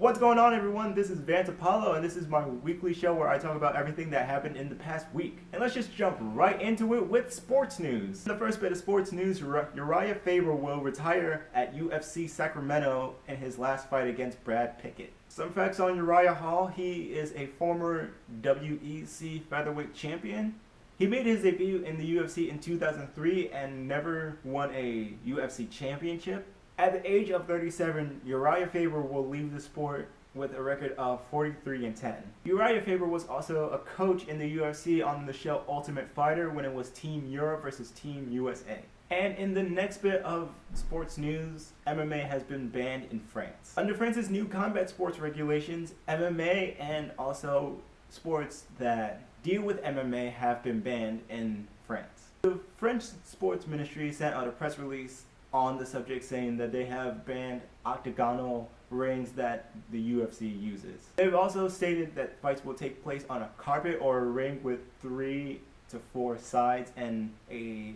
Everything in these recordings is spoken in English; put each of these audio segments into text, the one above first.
What's going on, everyone? This is Vance and this is my weekly show where I talk about everything that happened in the past week. And let's just jump right into it with sports news. The first bit of sports news, Uriah Faber will retire at UFC Sacramento in his last fight against Brad Pickett. Some facts on Uriah Hall: he is a former WEC featherweight champion. He made his debut in the UFC in 2003 and never won a UFC championship. At the age of 37, Uriah Faber will leave the sport with a record of 43-10. Uriah Faber was also a coach in the UFC on the show Ultimate Fighter when it was Team Europe versus Team USA. And in the next bit of sports news, MMA has been banned in France. Under France's new combat sports regulations, MMA and also sports that deal with MMA have been banned in France. The French Sports Ministry sent out a press release on the subject saying that they have banned octagonal rings that the UFC uses. They've also stated that fights will take place on a carpet or a ring with 3 to 4 sides and a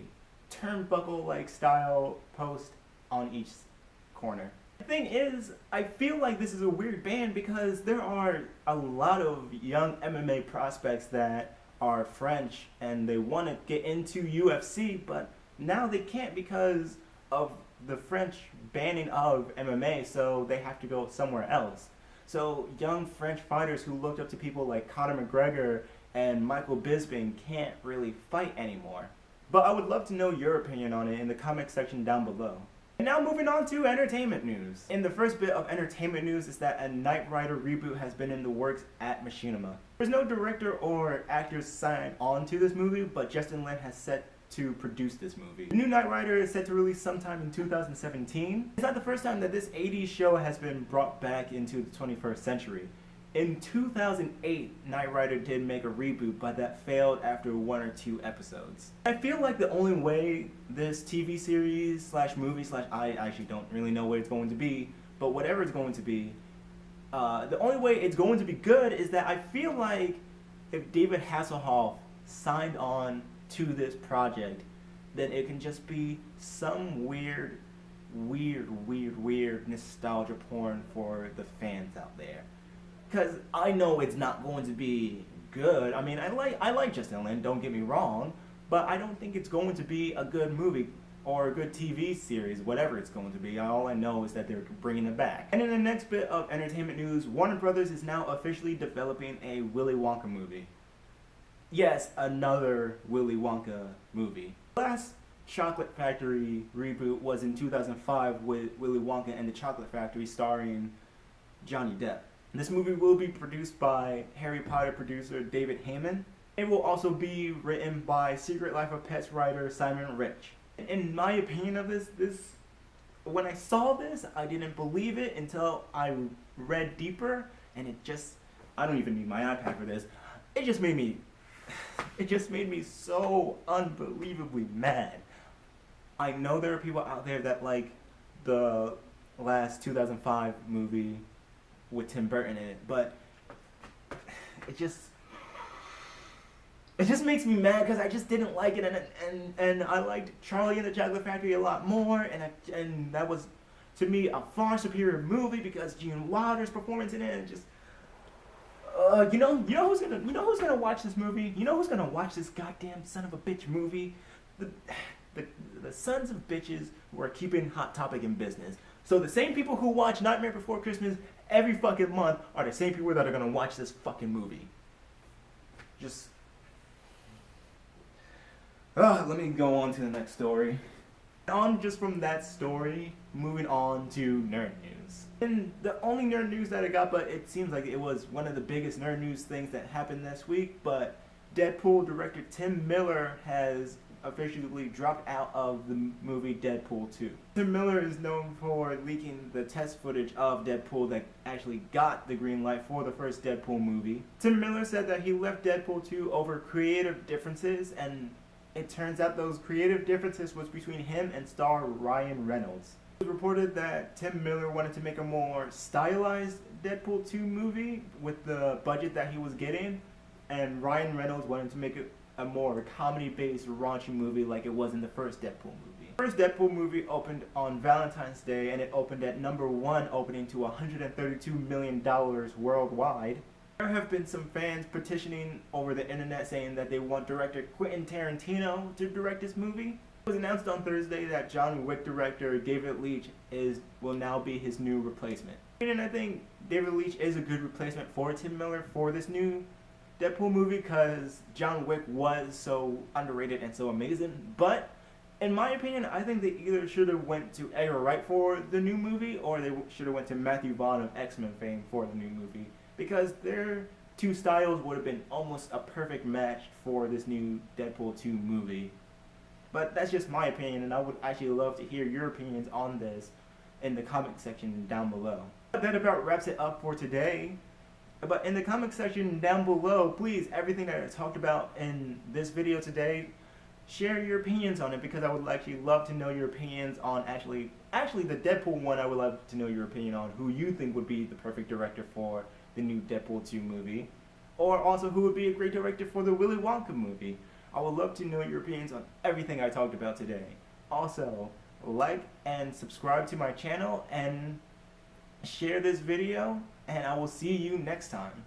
turnbuckle-like style post on each corner. The thing is, I feel like this is a weird ban because there are a lot of young MMA prospects that are French and they want to get into UFC, but now they can't because of the French banning of MMA, so they have to go somewhere else. So young French fighters who looked up to people like Conor McGregor and Michael Bisping can't really fight anymore. But I would love to know your opinion on it in the comment section down below. And now moving on to entertainment news. In the first bit of entertainment news is that a Knight Rider reboot has been in the works at Machinima. There's no director or actors signed on to this movie, but Justin Lin has set to produce this movie. The new Knight Rider is set to release sometime in 2017. It's not the first time that this 80s show has been brought back into the 21st century. In 2008, Knight Rider did make a reboot, but that failed after 1 or 2 episodes. I feel like the only way this TV series slash movie slash I actually don't really know what it's going to be, but whatever it's going to be, the only way it's going to be good is that I feel like if David Hasselhoff signed on to this project, then it can just be some weird nostalgia porn for the fans out there. Because I know it's not going to be good. I mean, I like Justin Lin, don't get me wrong, but I don't think it's going to be a good movie or a good TV series, whatever it's going to be. All I know is that they're bringing it back. And in the next bit of entertainment news, Warner Brothers is now officially developing a Willy Wonka movie. Yes, another Willy Wonka movie. The last Chocolate Factory reboot was in 2005 with Willy Wonka and the Chocolate Factory starring Johnny Depp. This movie will be produced by Harry Potter producer David Heyman. It will also be written by Secret Life of Pets writer Simon Rich. In my opinion of this, when I saw this, I didn't believe it until I read deeper, and I don't even need my iPad for this. It just made me so unbelievably mad. I know there are people out there that like the last 2005 movie with Tim Burton in it, but it just makes me mad because I just didn't like it, and I liked Charlie and the Chocolate Factory a lot more, and that was to me a far superior movie because Gene Wilder's performance in it, and just you know who's gonna watch this movie? You know who's gonna watch this goddamn son of a bitch movie? The sons of bitches who are keeping Hot Topic in business. So the same people who watch Nightmare Before Christmas every fucking month are the same people that are gonna watch this fucking movie. Let me go on to the next story. From that story, moving on to nerd news. And the only nerd news that I got, but it seems like it was one of the biggest nerd news things that happened this week, but Deadpool director Tim Miller has officially dropped out of the movie Deadpool 2. Tim Miller is known for leaking the test footage of Deadpool that actually got the green light for the first Deadpool movie. Tim Miller said that he left Deadpool 2 over creative differences, and it turns out those creative differences was between him and star Ryan Reynolds. It was reported that Tim Miller wanted to make a more stylized Deadpool 2 movie with the budget that he was getting, and Ryan Reynolds wanted to make it a more comedy-based, raunchy movie like it was in the first Deadpool movie. First Deadpool movie opened on Valentine's Day, and it opened at #1, opening to $132 million worldwide. There have been some fans petitioning over the internet saying that they want director Quentin Tarantino to direct this movie. It was announced on Thursday that John Wick director David Leitch will now be his new replacement. And I think David Leitch is a good replacement for Tim Miller for this new Deadpool movie because John Wick was so underrated and so amazing. But in my opinion, I think they either should have went to Edgar Wright for the new movie, or they should have went to Matthew Vaughn of X-Men fame for the new movie, because their two styles would have been almost a perfect match for this new Deadpool 2 movie. But that's just my opinion, and I would actually love to hear your opinions on this in the comment section down below. That about wraps it up for today. But in the comment section down below, please, everything that I talked about in this video today, share your opinions on it, because I would actually love to know your opinions on actually the Deadpool one. I would love to know your opinion on who you think would be the perfect director for the new Deadpool 2 movie, or also who would be a great director for the Willy Wonka movie. I would love to know your opinions on everything I talked about today. Also, like and subscribe to my channel and share this video, and I will see you next time.